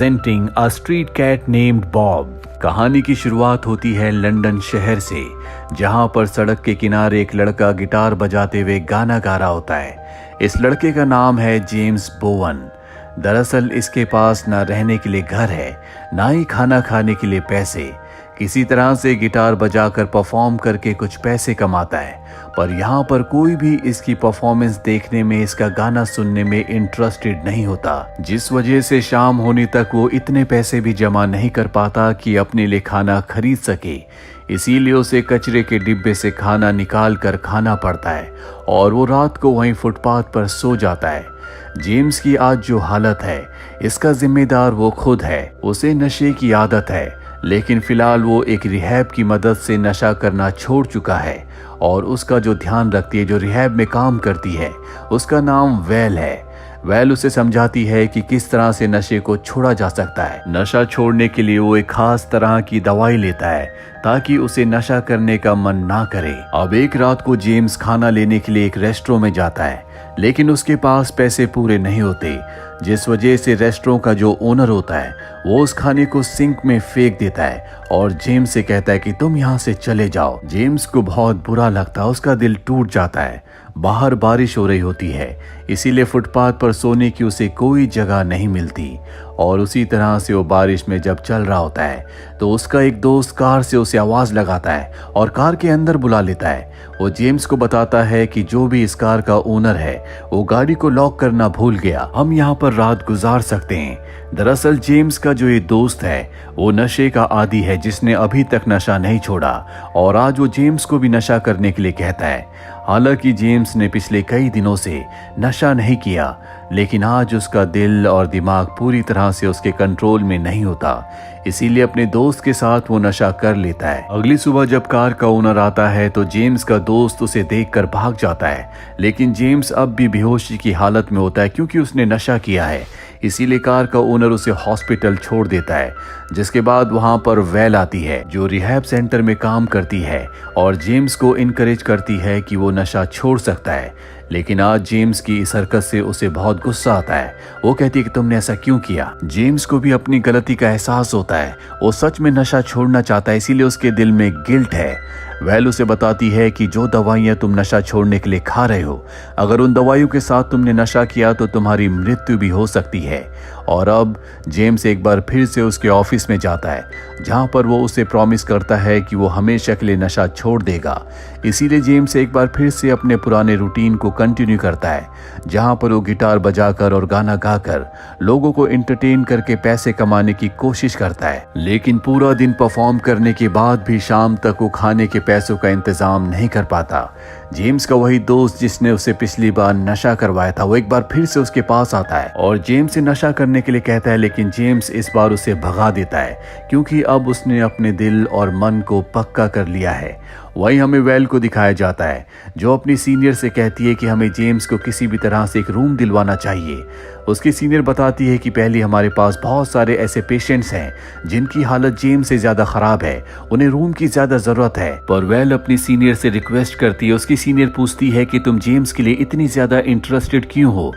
Presenting a street cat named Bob. कहानी की शुरुआत होती है लंदन शहर से, जहां पर सड़क के किनारे एक लड़का गिटार बजाते हुए गाना गा रहा होता है। इस लड़के का नाम है जेम्स बोवन। दरअसल इसके पास ना रहने के लिए घर है, ना ही खाना खाने के लिए पैसे। किसी तरह से गिटार बजाकर परफॉर्म करके कुछ पैसे कमाता है, पर यहाँ पर कोई भी इसकी परफॉर्मेंस देखने में, इसका गाना सुनने में इंटरेस्टेड नहीं होता, जिस वजह से शाम होने तक वो इतने पैसे भी जमा नहीं कर पाता कि अपने लिए खाना खरीद सके। इसीलिए उसे कचरे के डिब्बे से खाना निकाल कर खाना पड़ता है और वो रात को वहीं फुटपाथ पर सो जाता है। जेम्स की आज जो हालत है, इसका जिम्मेदार वो खुद है। उसे नशे की आदत है, लेकिन फिलहाल वो एक रिहैब की मदद से नशा करना छोड़ चुका है और उसका जो ध्यान रखती है, जो रिहैब में काम करती है, उसका नाम वेल है। वेल उसे समझाती है कि किस तरह से नशे को छोड़ा जा सकता है। नशा छोड़ने के लिए वो एक खास तरह की दवाई लेता है ताकि उसे नशा करने का मन ना करे। अब एक रात को जेम्स खाना लेने के लिए एक रेस्टोरेंट में जाता है, लेकिन उसके पास पैसे पूरे नहीं होते, जिस वजह से रेस्टोरेंट का जो ओनर होता है वो उस खाने को सिंक में फेंक देता है और जेम्स से कहता है कि तुम यहाँ से चले जाओ। जेम्स को बहुत बुरा लगता है, उसका दिल टूट जाता है। बाहर बारिश हो रही होती है, इसीलिए फुटपाथ पर सोने की उसे कोई जगह नहीं मिलती और उसी तरह से वो बारिश में जब चल रहा होता है तो उसका एक दोस्त कार से उसे आवाज लगाता है और कार के अंदर बुला लेता है। वो जेम्स को बताता है कि जो भी इस कार का ओनर है वो गाड़ी को लॉक करना भूल गया, हम यहाँ पर रात गुजार सकते हैं। दरअसल जेम्स का जो ये दोस्त है वो नशे का आदी है, जिसने अभी तक नशा नहीं छोड़ा और आज वो जेम्स को भी नशा करने के लिए कहता है। हालांकि जेम्स ने पिछले कई दिनों से नशा नहीं किया, लेकिन आज उसका दिल और दिमाग पूरी तरह से उसके कंट्रोल में नहीं होता, इसीलिए अपने दोस्त के साथ वो नशा कर लेता है। अगली सुबह जब कार का ओनर आता है तो जेम्स का दोस्त उसे देखकर भाग जाता है, लेकिन जेम्स अब भी बेहोशी की हालत में होता है क्योंकि उसने नशा किया है। इसीलिए कार का ओनर उसे हॉस्पिटल छोड़ देता है, जिसके बाद वहां पर वेल आती है जो रिहैब सेंटर में काम करती है और जेम्स को इनकरेज करती है कि वो नशा छोड़ सकता है। लेकिन आज जेम्स की इस हरकत से उसे बहुत गुस्सा आता है। वो कहती है कि तुमने ऐसा क्यों किया। जेम्स को भी अपनी गलती का एहसास होता है, वो सच में नशा छोड़ना चाहता है, इसीलिए उसके दिल में गिल्ट है। वेल उसे बताती है कि जो दवाइयां तुम नशा छोड़ने के लिए खा रहे हो, अगर उन दवाइयों के साथ तुमने नशा किया तो तुम्हारी मृत्यु भी हो सकती है। और अब जेम्स एक बार फिर से उसके ऑफिस में जाता है, जहां पर वो उसे प्रॉमिस करता है कि वो हमेशा के लिए नशा छोड़ देगा। इसीलिए जेम्स एक बार फिर से अपने पुराने रूटीन को कंटिन्यू करता है, जहां पर वो गिटार बजाकर और गाना गाकर लोगों को एंटरटेन करके पैसे कमाने की कोशिश करता है। लेकिन पूरा दिन परफॉर्म करने के बाद भी शाम तक वो खाने के पैसों का इंतजाम नहीं कर पाता। जेम्स का वही दोस्त जिसने उसे पिछली बार नशा करवाया था, वो एक बार फिर से उसके पास आता है और जेम्स से नशा करने के लिए कहता है, लेकिन जेम्स इस बार उसे भगा देता है क्योंकि अब उसने अपने दिल और मन को पक्का कर लिया है। वही हमें वेल को दिखाया जाता है जो अपनी सीनियर से कहती है कि हमें जेम्स को किसी भी तरह से एक रूम दिलवाना चाहिए। उसकी सीनियर बताती है कि पहले हमारे पास बहुत सारे ऐसे पेशेंट्स हैं जिनकी हालत जेम्स से ज्यादा खराब है, उन्हें रूम की ज्यादा जरूरत है। पर वेल अपनी सीनियर से रिक्वेस्ट करती है। उसकी सीनियर पूछती है कि तुम जेम्स के लिए इतनी ज्यादा इंटरेस्टेड क्यों हो।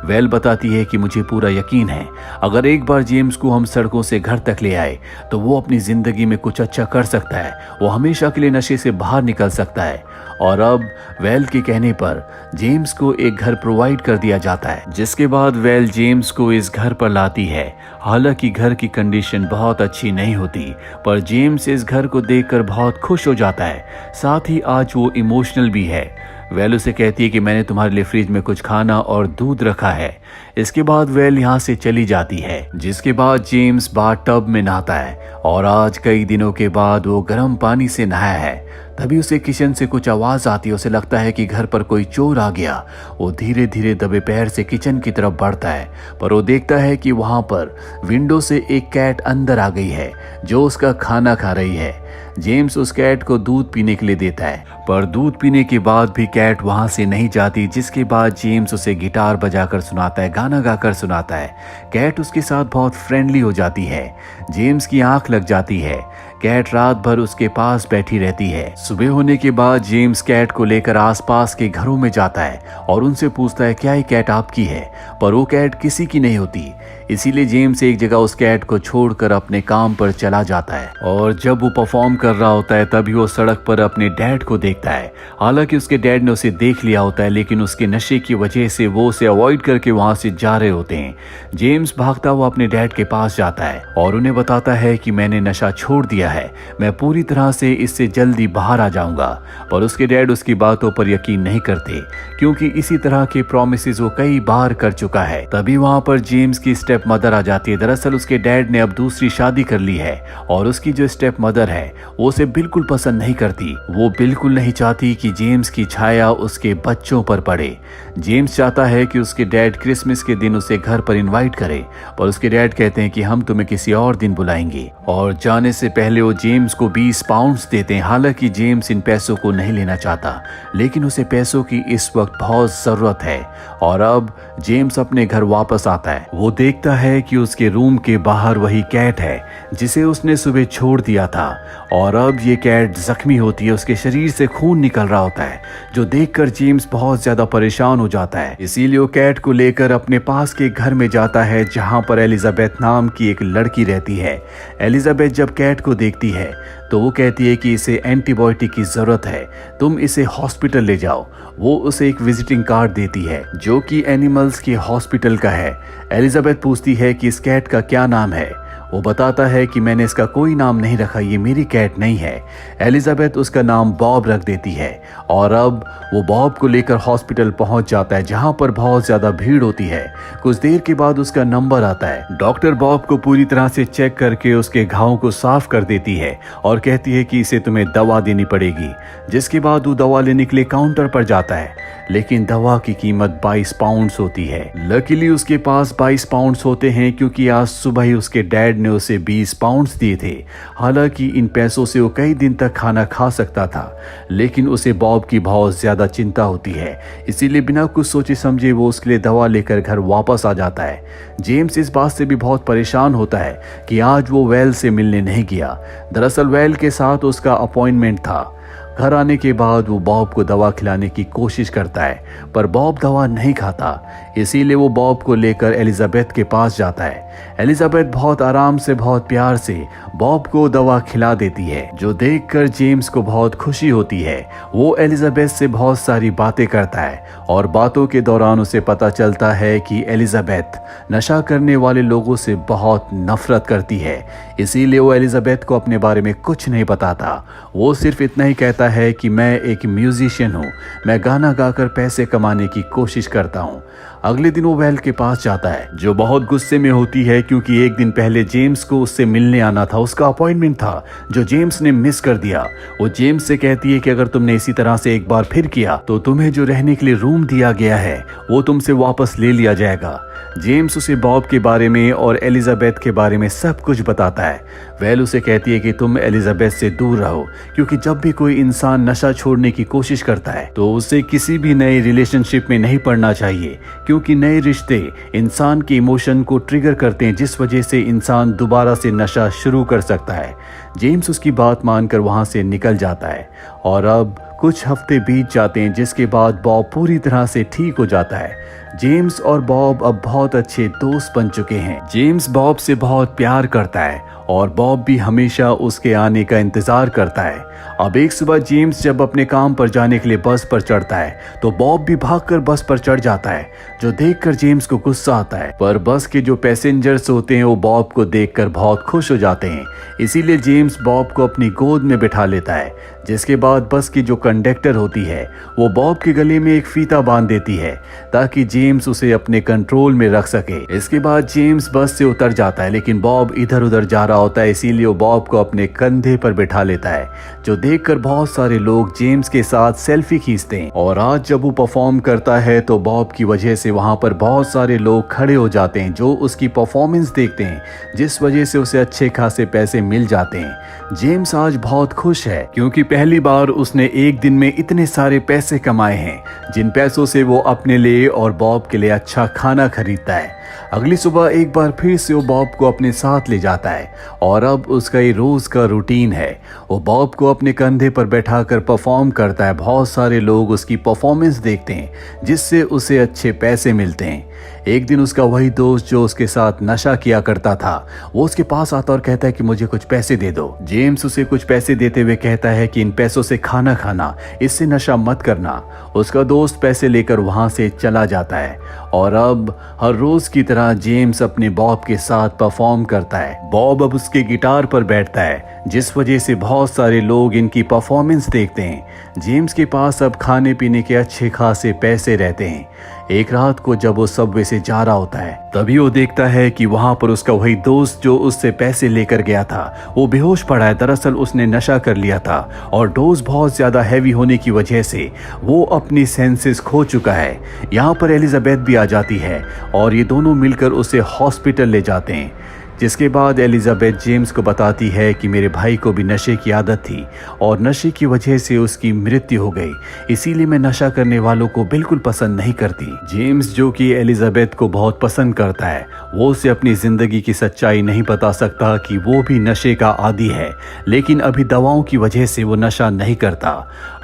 वेल बताती है कि मुझे पूरा यकीन है, अगर एक बार जेम्स को हम सड़कों से घर तक ले आए तो वो अपनी जिंदगी में कुछ अच्छा कर सकता है, वो हमेशा के लिए नशे से बाहर निकल सकता है। और अब वेल के कहने पर जेम्स को एक घर प्रोवाइड कर दिया जाता है, जिसके बाद वेल जेम्स को इस घर पर लाती है। हालांकि घर की कंडीशन बहुत अच्छी नहीं होती, पर जेम्स इस घर को देखकर बहुत खुश हो जाता है। साथ ही आज वो इमोशनल भी है। वेल उसे कहती है कि मैंने तुम्हारे लिए फ्रिज में कुछ खाना और दूध रखा है। इसके बाद वेल यहाँ से चली जाती है, जिसके बाद जेम्स बाथटब में नहाता है और आज कई दिनों के बाद वो गर्म पानी से नहाया है। तभी उसे किचन से कुछ आवाज आती है, उसे लगता है कि घर पर कोई चोर आ गया। वो धीरे धीरे दबे पैर से किचन की तरफ बढ़ता है, पर वो देखता है कि वहां पर विंडो से एक कैट अंदर आ गई है जो उसका खाना खा रही है। जेम्स उस कैट को दूध पीने के लिए देता है, पर दूध पीने के बाद भी कैट वहां से नहीं जाती, जिसके बाद जेम्स उसे गिटार बजाकर सुनाता है, गाना गाकर सुनाता है। कैट उसके साथ बहुत फ्रेंडली हो जाती है। जेम्स की आंख लग जाती है। कैट रात भर उसके पास बैठी रहती है। सुबह होने के बाद जेम्स कैट को लेकर आसपास के घरों में जाता है और उनसे पूछता है क्या ये कैट आपकी है, पर वो कैट किसी की नहीं होती। इसीलिए जेम्स एक जगह उस कैट को छोड़कर अपने काम पर चला जाता है और जब वो परफॉर्म कर रहा होता है तभी वो सड़क पर अपने डैड को देखता है। हालांकि उसके डैड ने उसे देख लिया होता है, लेकिन उसके नशे की वजह से वो उसे अवॉइड करके वहां से जा रहे होते हैं। जेम्स भागता हुआ अपने डैड के पास जाता है और उन्हें बताता है कि मैंने नशा छोड़ दिया है, मैं पूरी तरह से इससे जल्दी बाहर आ जाऊंगा। पर उसके डैड उसकी बातों पर यकीन नहीं करते, क्योंकि इसी तरह के प्रॉमिसेस वो कई बार कर चुका है। तभी वहां पर जेम्स की स्टेप मदर आ जाती है। दरअसल उसके डैड ने अब दूसरी शादी कर ली है और उसकी जो स्टेप मदर है वो उसे बिल्कुल पसंद नहीं करती। वो बिल्कुल नहीं चाहती कि जेम्स की छाया उसके बच्चों पर पड़े। जेम्स चाहता है कि उसके डैड क्रिसमस के दिन उसे घर पर इनवाइट करे, पर उसके डैड कहते हैं कि हम तुम्हें किसी और दिन बुलाएंगे। और जाने से पहले वो जेम्स को 20 पाउंड्स देते हैं। हालांकि जेम्स इन पैसों को नहीं लेना चाहता, लेकिन उसे पैसों की इस वक्त बहुत जरूरत है। और अब जेम्स अपने घर वापस आता है। वो देखता है कि उसके रूम के बाहर वही कैट है जिसे उसने सुबह छोड़ दिया था, और अब ये कैट जख्मी होती है, उसके शरीर से खून निकल रहा होता है, जो देखकर जेम्स बहुत ज्यादा परेशान हो जाता है। इसीलिए वो कैट को लेकर अपने पास के घर में जाता है जहां पर एलिजाबेथ नाम की एक लड़की रहती है। एलिजाबेथ जब कैट को देखती है तो वो कहती है कि इसे एंटीबायोटिक की जरूरत है, तुम इसे हॉस्पिटल ले जाओ। वो उसे एक विजिटिंग कार्ड देती है जो कि एनिमल्स के हॉस्पिटल का है। एलिजाबेथ पूछती है कि इस कैट का क्या नाम है। वो बताता है कि मैंने इसका कोई नाम नहीं रखा, ये मेरी कैट नहीं है। एलिजाबेथ उसका नाम बॉब रख देती है और अब वो बॉब को लेकर हॉस्पिटल पहुंच जाता है जहां पर बहुत ज्यादा भीड़ होती है। कुछ देर के बाद उसका नंबर आता है। डॉक्टर बॉब को पूरी तरह से चेक करके उसके घावों को साफ कर देती है और कहती है कि इसे तुम्हें दवा देनी पड़ेगी। जिसके बाद वो दवा लेने के लिए काउंटर पर जाता है, लेकिन दवा की कीमत 22 पाउंड्स होती है। लकीली उसके पास 22 पाउंड्स होते हैं क्योंकि आज सुबह ही उसके डैड ने उसे 20 पाउंड्स दिए थे। हालांकि इन पैसों से वो कई दिन तक खाना खा सकता था, लेकिन उसे बॉब की बहुत ज्यादा चिंता होती है। इसीलिए बिना कुछ सोचे समझे वो उसके लिए दवा लेकर घर वापस आ जाता है। जेम्स इस बात से भी बहुत परेशान होता है कि आज वो वेल से मिलने नहीं गया। दरअसल वेल के साथ उसका अपॉइंटमेंट था। घर आने के बाद वो बॉब को दवा खिलाने की कोशिश करता है, पर बॉब दवा नहीं खाता। इसीलिए वो बॉब को लेकर एलिजाबेथ के पास जाता है। एलिजाबेथ बहुत आराम से, बहुत प्यार से बॉब को दवा खिला देती है, जो देखकर जेम्स को बहुत खुशी होती है। वो एलिजाबेथ से बहुत सारी बातें करता है और बातों के दौरान उसे पता चलता है कि एलिजाबेथ नशा करने वाले लोगों से बहुत नफरत करती है। इसीलिए वो एलिजाबेथ को अपने बारे में कुछ नहीं बताता। वो सिर्फ इतना ही कहता है कि मैं एक म्यूजिशियन हूँ, मैं गाना गाकर पैसे कमाने की कोशिश करता हूँ। अगले दिन वो वेल के पास जाता है, जो बहुत गुस्से में होती है क्योंकि एक दिन पहले जेम्स को उससे मिलने आना था, उसका अपॉइंटमेंट था जो जेम्स ने मिस कर दिया। वो जेम्स से कहती है कि अगर तुमने इसी तरह से एक बार फिर किया तो तुम्हें जो रहने के लिए रूम दिया गया है वो तुमसे वापस ले लिया जाएगा। जेम्स उसे बॉब के बारे में और एलिजाबेथ के बारे में सब कुछ बताता है। वेल उसे कहती है कि तुम एलिजाबेथ से दूर रहो, क्योंकि जब भी कोई इंसान नशा छोड़ने की कोशिश करता है तो उसे किसी भी नए रिलेशनशिप में नहीं पड़ना चाहिए, क्योंकि नए रिश्ते इंसान के इमोशन को ट्रिगर करते हैं, जिस वजह से इंसान दोबारा से नशा शुरू कर सकता है। जेम्स उसकी बात मानकर वहां से निकल जाता है और अब कुछ हफ्ते बीत जाते हैं, जिसके बाद बॉब पूरी तरह से ठीक हो जाता है। जेम्स और बॉब अब बहुत अच्छे दोस्त बन चुके हैं। जेम्स बॉब से बहुत प्यार करता है और बॉब भी हमेशा उसके आने का इंतजार करता है। अब एक सुबह जेम्स जब अपने काम पर जाने के लिए बस पर चढ़ता है तो बॉब भी भागकर बस पर चढ़ जाता है, जो देखकर जेम्स को गुस्सा आता है। पर बस के जो पैसेंजर्स होते हैं वो बॉब को देखकर बहुत खुश हो जाते हैं। इसीलिए जेम्स बॉब को अपनी गोद में बिठा लेता है, जिसके बाद बस की जो कंडक्टर होती है वो बॉब के गले में एक फीता बांध देती है ताकि जेम्स उसे अपने कंट्रोल में रख सके। इसके बाद जेम्स बस से उतर जाता है, लेकिन बॉब इधर उधर जा रहा होता है, इसीलिए वो बॉब को अपने कंधे पर बिठा लेता है, जो देखकर बहुत सारे लोग जेम्स के साथ सेल्फी खींचते हैं। और आज जब वो परफॉर्म करता है तो बॉब की वजह से वहां पर बहुत सारे लोग खड़े हो जाते हैं जो उसकी परफॉर्मेंस देखते हैं, जिस वजह से उसे अच्छे खासे पैसे मिल जाते हैं। जेम्स आज बहुत खुश है क्योंकि पहली बार उसने एक दिन में इतने सारे पैसे कमाए हैं, जिन पैसों से वो अपने लिए और बॉब के लिए अच्छा खाना खरीदता है। अगली सुबह एक बार फिर से वो बॉब को अपने साथ ले जाता है और अब उसका ये रोज का रूटीन है। वो बॉब को अपने कंधे पर बैठाकर परफॉर्म करता है। बहुत सारे लोग उसकी परफॉर्मेंस देखते हैं, जिससे उसे अच्छे पैसे मिलते हैं। एक दिन उसका वही दोस्त जो उसके साथ नशा किया करता था वो उसके पास आता और कहता है कि मुझे कुछ पैसे दे दो। जेम्स उसे कुछ पैसे देते हुए कहता है कि इन पैसों से खाना खाना, इससे नशा मत करना। उसका दोस्त पैसे लेकर वहां से चला जाता है और अब हर रोज की तरह जेम्स अपने बॉब के साथ परफॉर्म करता है। बॉब अब उसके गिटार पर बैठता है जिस वजह से बहुत सारे लोग इनकी परफॉर्मेंस देखते हैं। जेम्स के पास अब खाने पीने के अच्छे खासे पैसे रहते हैं। एक रात को जब वो सबवे से जा रहा होता है तभी वो देखता है कि वहां पर उसका वही दोस्त जो उससे पैसे लेकर गया था वो बेहोश पड़ा है। दरअसल उसने नशा कर लिया था और डोज बहुत ज्यादा हैवी होने की वजह से वो अपनी सेंसेस खो चुका है। यहाँ पर एलिजाबेथ भी आ जाती है और ये दोनों मिलकर उसे हॉस्पिटल ले जाते हैं, जिसके बाद एलिजाबेथ जेम्स को बताती है कि मेरे भाई को भी नशे की आदत थी और नशे की वजह से उसकी मृत्यु हो गई, इसीलिए मैं नशा करने वालों को बिल्कुल पसंद नहीं करती। जेम्स जो कि एलिजाबेथ को बहुत पसंद करता है वो उसे अपनी जिंदगी की सच्चाई नहीं बता सकता कि वो भी नशे का आदी है, लेकिन अभी दवाओं की वजह से वो नशा नहीं करता।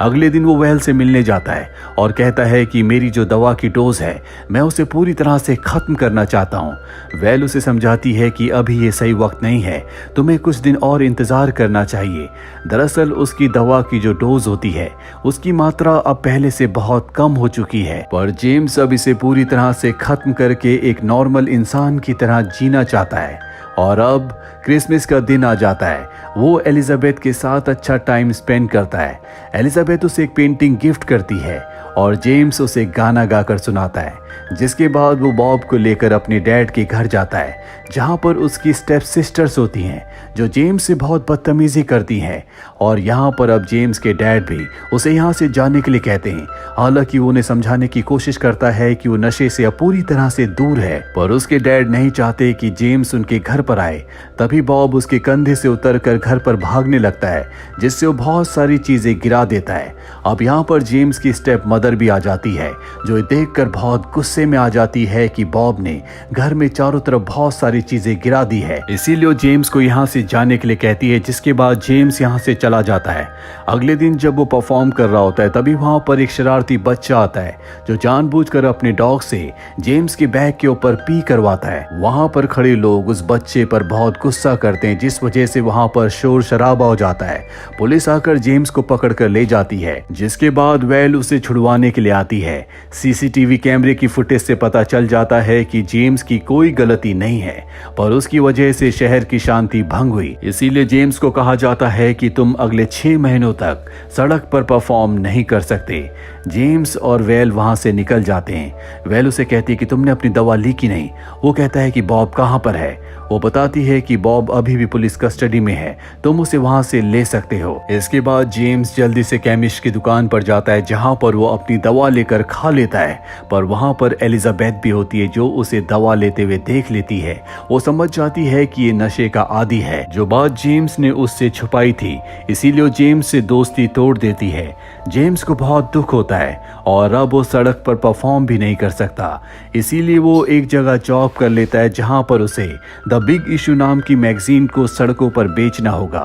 अगले दिन वो वेल से मिलने जाता है और कहता है कि मेरी जो दवा की डोज है मैं उसे पूरी तरह से खत्म करना चाहता हूँ। वेल उसे समझाती है कि अभी ये सही वक्त नहीं है, तुम्हें कुछ दिन और इंतजार करना चाहिए। दरअसल उसकी दवा की जो डोज होती है उसकी मात्रा अब पहले से बहुत कम हो चुकी है, पर जेम्स अब इसे पूरी तरह से खत्म करके एक नॉर्मल इंसान की तरह जीना चाहता है। और अब क्रिसमस का दिन आ जाता है। वो एलिजाबेथ के साथ अच्छा टाइम स्पेंड करता है। एलिजाबेथ उसे एक पेंटिंग गिफ्ट करती है और जेम्स उसे गाना गाकर सुनाता है, जिसके बाद वो बॉब को लेकर अपने डैड के घर जाता है जहां पर उसकी स्टेप सिस्टर्स होती हैं जो जेम्स से बहुत बदतमीजी करती हैं। और यहाँ पर अब जेम्स के डैड भी उसे यहाँ से जाने के लिए कहते हैं। हालांकि वो उन्हें समझाने की कोशिश करता है कि वो नशे से अब पूरी तरह से दूर है, पर उसके डैड नहीं चाहते कि जेम्स उनके घर पर आए। तभी बॉब उसके कंधे से उतरकर घर पर भागने लगता है, जिससे वो बहुत सारी चीजें गिरा देता है। अब यहाँ पर जेम्स की स्टेप मदर भी आ जाती है जो देखकर बहुत गुस्से में आ जाती है कि बॉब ने घर में चारों तरफ बहुत सारी चीजें गिरा दी है, इसीलिए वो जेम्स को यहाँ से जाने के लिए कहती है, जिसके बाद जेम्स यहाँ से चला जाता है। अगले दिन जब वो परफॉर्म कर रहा होता है तभी वहां पर एक शरारती बच्चा आता है जो जानबूझकर अपने डॉग से जेम्स के बैग के ऊपर पी करवाता है। वहां पर खड़े लोग उस बच्चे पर बहुत गुस्सा करते हैं, जिस वजह से वहां पर शोर शराबा हो जाता है। पुलिस आकर जेम्स को पकड़ कर ले जाती है, जिसके बाद वेल उसे छुड़वाने के लिए आती है। सीसीटीवी कैमरे की फुटेज से पता चल जाता है कि जेम्स की कोई गलती नहीं है, पर उसकी वजह से शहर की शांति भंग हुई। इसीलिए जेम्स को कहा जाता है कि तुम अगले 6 महीनों तक सड़क पर परफॉर्म नहीं कर सकते। जेम्स और वेल वहां से निकल जाते हैं। वेल उसे कहती है कि तुमने अपनी दवा ली कि नहीं। वो कहता है कि बॉब कहां पर है। वो बताती है कि बॉब अभी भी पुलिस कस्टडी में है, तुम उसे वहां से ले सकते हो। इसके बाद जेम्स जल्दी से केमिस्ट की दुकान पर जाता है जहां पर वो अपनी दवा लेकर खा लेता है, पर वहां पर एलिजाबेथ भी होती है जो उसे दवा लेते हुए देख लेती है। वो समझ जाती है कि ये नशे का आदी है, जो बात जेम्स ने उससे छुपाई थी, इसीलिए वो जेम्स से दोस्ती तोड़ देती है। जेम्स को बहुत दुख होता है और अब वो सड़क पर परफॉर्म भी नहीं कर सकता, इसीलिए वो एक जगह जॉब कर लेता है जहां पर उसे द बिग इशू नाम की मैगजीन को सड़कों पर बेचना होगा।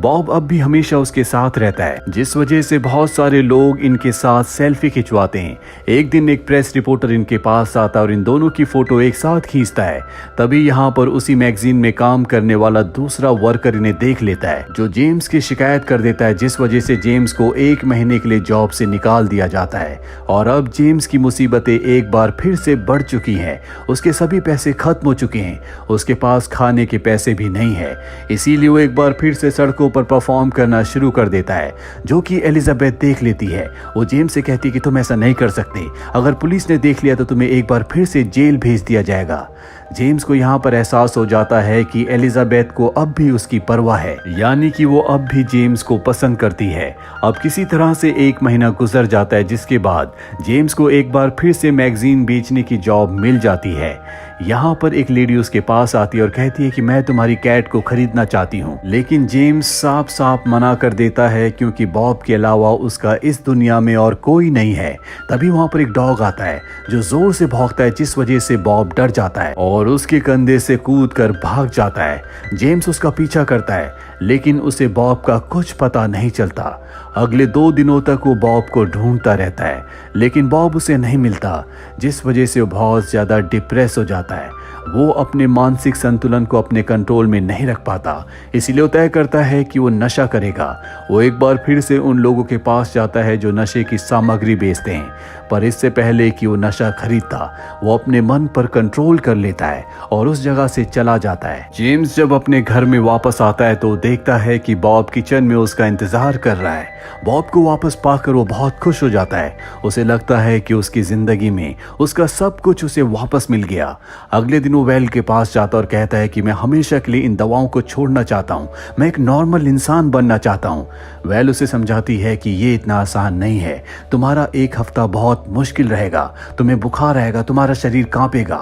बॉब अब भी हमेशा उसके साथ रहता है, जिस वजह से बहुत सारे लोग इनके साथ सेल्फी खिंचवाते हैं। एक दिन एक प्रेस रिपोर्टर इनके पास आता है और इन दोनों की फोटो एक साथ खींचता है। तभी यहाँ पर उसी मैगजीन में काम करने वाला दूसरा वर्कर इन्हें देख लेता है, जो जेम्स की शिकायत कर देता है, जिस वजह से जेम्स को 1 महीने के लिए जॉब से निकाल दिया जाता है। और अब जेम्स की मुसीबतें एक बार फिर से बढ़ चुकी हैं। उसके सभी पैसे खत्म हो चुके हैं, उसके पास खाने के पैसे भी नहीं है, इसीलिए वो एक बार फिर से सड़कों पर परफॉर्म करना शुरू कर देता है, जो कि एलिजाबेथ देख लेती है। वो जेम्स से कहती है कि तुम ऐसा नहीं कर सकते, अगर पुलिस ने देख लिया तो तुम्हें एक बार फिर से जेल भेज दिया जाएगा। जेम्स को यहाँ पर एहसास हो जाता है कि एलिजाबेथ को अब भी उसकी परवाह है, यानी कि वो अब भी जेम्स को पसंद करती है। अब किसी तरह से 1 महीना गुजर जाता है, जिसके बाद जेम्स को एक बार फिर से मैगजीन बेचने की जॉब मिल जाती है। यहाँ पर एक लेडी उसके पास आती है और कहती है कि मैं तुम्हारी कैट को खरीदना चाहती हूँ, लेकिन जेम्स साफ साफ मना कर देता है क्योंकि बॉब के अलावा उसका इस दुनिया में और कोई नहीं है। तभी वहाँ पर एक डॉग आता है जो जोर से भौंकता है, जिस वजह से बॉब डर जाता है और उसके कंधे से कूद कर भाग जाता है। जेम्स उसका पीछा करता है लेकिन उसे बॉब का कुछ पता नहीं चलता। अगले 2 दिनों तक वो बॉब को ढूंढता रहता है लेकिन बॉब उसे नहीं मिलता, जिस वजह से वो बहुत ज्यादा डिप्रेस हो जाता है। वो अपने मानसिक संतुलन को अपने कंट्रोल में नहीं रख पाता, इसलिए वो तय करता है कि वो नशा करेगा। वो एक बार फिर से उन लोगों के पास जाता है जो नशे की सामग्री बेचते हैं, पर इससे पहले कि वो नशा खरीदता वो अपने मन पर कंट्रोल कर लेता है और उस जगह से चला जाता है। जेम्स जब अपने घर में वापस आता है तो देखता है कि बॉब किचन में उसका इंतजार कर रहा है। बॉब को वापस पाकर वो बहुत खुश हो जाता है। उसे लगता है कि उसकी जिंदगी में उसका सब कुछ उसे वापस मिल गया। अगले दिन वो वेल के पास जाता और कहता है कि मैं हमेशा के लिए इन दवाओं को छोड़ना चाहता हूँ, मैं एक नॉर्मल इंसान बनना चाहता हूँ। वेल उसे समझाती है कि ये इतना आसान नहीं है, तुम्हारा 1 हफ्ता बहुत मुश्किल रहेगा, तुम्हें बुखार आएगा, तुम्हारा शरीर कांपेगा।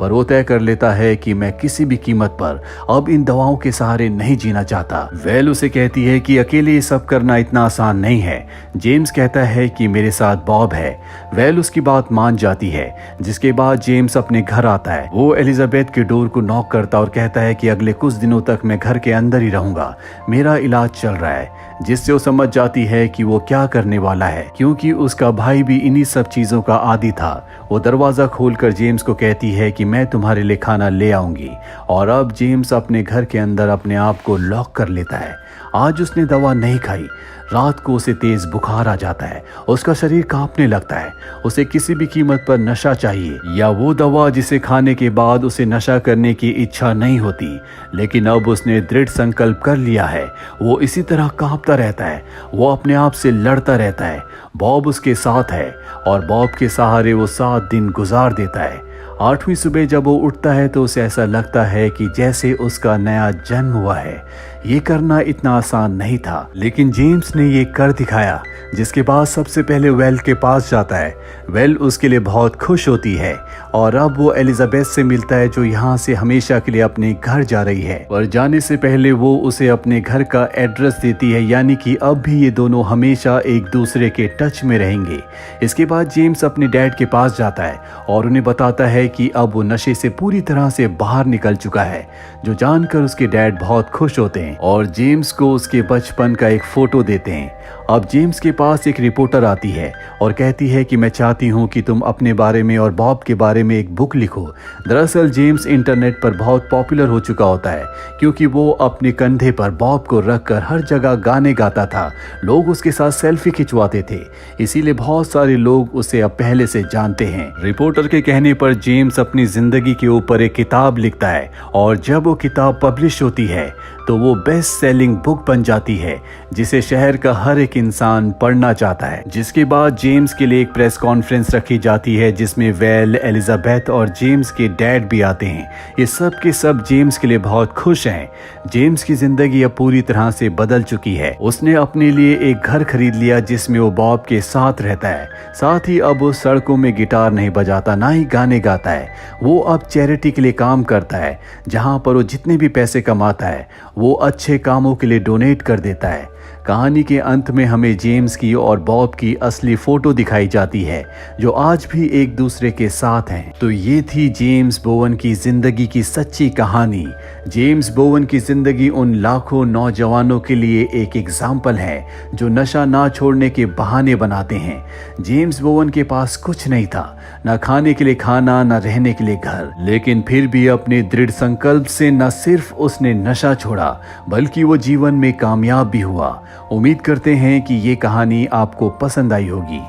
पर वो तय कर लेता है कि मैं किसी भी कीमत पर अब इन दवाओं के सहारे नहीं जीना चाहता। वेल उसे कहती है कि अकेले ये सब करना इतना आसान नहीं है। जेम्स कहता है कि मेरे साथ बॉब है। वेल उसकी बात मान जाती है, जिसके बाद जेम्स अपने घर आता है। वो एलिजाबेथ के डोर को नॉक करता और कहता है कि अगले कुछ दिनों तक मैं घर के अंदर ही रहूंगा, मेरा इलाज चल रहा है, जिससे वो समझ जाती है कि वो क्या करने वाला है, क्योंकि उसका भाई भी इन्हीं सब चीजों का आदी था। वो दरवाजा खोलकर जेम्स को कहती है कि मैं तुम्हारे लिए खाना ले आऊंगी, और अब जेम्स अपने घर के अंदर अपने आप को लॉक कर लेता है। आज उसने दवा नहीं खाई। रात को उसे तेज बुखार आ जाता है, उसका शरीर कांपने लगता है। उसे किसी भी कीमत पर नशा चाहिए, या वो दवा जिसे खाने के बाद उसे नशा करने की इच्छा नहीं होती। लेकिन अब उसने दृढ़ संकल्प कर लिया है। वो इसी तरह कांपता रहता है, वो अपने आप से लड़ता रहता है। बॉब उसके साथ है और बॉब के सहारे वो 7 दिन गुजार देता है। 8वीं सुबह जब वो उठता है तो उसे ऐसा लगता है कि जैसे उसका नया जन्म हुआ है। ये करना इतना आसान नहीं था, लेकिन जेम्स ने ये कर दिखाया, जिसके बाद सबसे पहले वेल के पास जाता है। वेल उसके लिए बहुत खुश होती है और अब वो एलिजाबेथ से मिलता है, जो यहाँ से हमेशा के लिए अपने घर जा रही है। पर जाने से पहले वो उसे अपने घर का एड्रेस देती है, यानी कि अब भी ये दोनों हमेशा एक दूसरे के टच में रहेंगे। इसके बाद जेम्स अपने डैड के पास जाता है और उन्हें बताता है कि अब वो नशे से पूरी तरह से बाहर निकल चुका है, जो जानकर उसके डैड बहुत खुश होते हैं और जेम्स को उसके बचपन का एक फोटो देते हैं। अब जेम्स के पास एक रिपोर्टर आती है और कहती है कि मैं चाहती हूँ कि तुम अपने बारे में और बॉब के बारे में एक बुक लिखो। दरअसल जेम्स इंटरनेट पर बहुत पॉपुलर हो चुका होता है, क्योंकि वो अपने कंधे पर बॉब को रखकर हर जगह गाने गाता था। लोग उसके साथ सेल्फी खिंचवाते थे, इसीलिए बहुत सारे लोग उसे अब पहले से जानते हैं। रिपोर्टर के कहने पर जेम्स अपनी जिंदगी के ऊपर एक किताब लिखता है और जब वो किताब पब्लिश होती है तो वो बेस्ट सेलिंग बुक बन जाती है, जिसे शहर का हर एक इंसान पढ़ना चाहता है। जिसके बाद जेम्स के लिए एक प्रेस कॉन्फ्रेंस रखी जाती है, जिसमें वेल, एलिजाबेथ और जेम्स के डैड भी आते हैं। ये सब के सब जेम्स के लिए बहुत खुश हैं। जेम्स की जिंदगी अब पूरी तरह से बदल चुकी है। उसने अपने लिए एक घर खरीद लिया, जिसमें वो बॉब के साथ रहता है। साथ ही अब वो सड़कों में गिटार नहीं बजाता, ना ही गाने गाता है। वो अब चैरिटी के लिए काम करता है, जहां पर वो जितने भी पैसे कमाता है वो अच्छे कामों के लिए डोनेट कर देता है। कहानी के अंत में हमें जेम्स की और बॉब की असली फोटो दिखाई जाती है, जो आज भी एक दूसरे के साथ हैं। तो ये थी जेम्स बोवन की जिंदगी की सच्ची कहानी। जेम्स बोवन की जिंदगी उन लाखों नौजवानों के लिए एक एग्जाम्पल है जो नशा ना छोड़ने के बहाने बनाते हैं। जेम्स बोवन के पास कुछ नहीं था, ना खाने के लिए खाना, ना रहने के लिए घर, लेकिन फिर भी अपने दृढ़ संकल्प से न सिर्फ उसने नशा छोड़ा, बल्कि वो जीवन में कामयाब भी हुआ। उम्मीद करते हैं कि ये कहानी आपको पसंद आई होगी।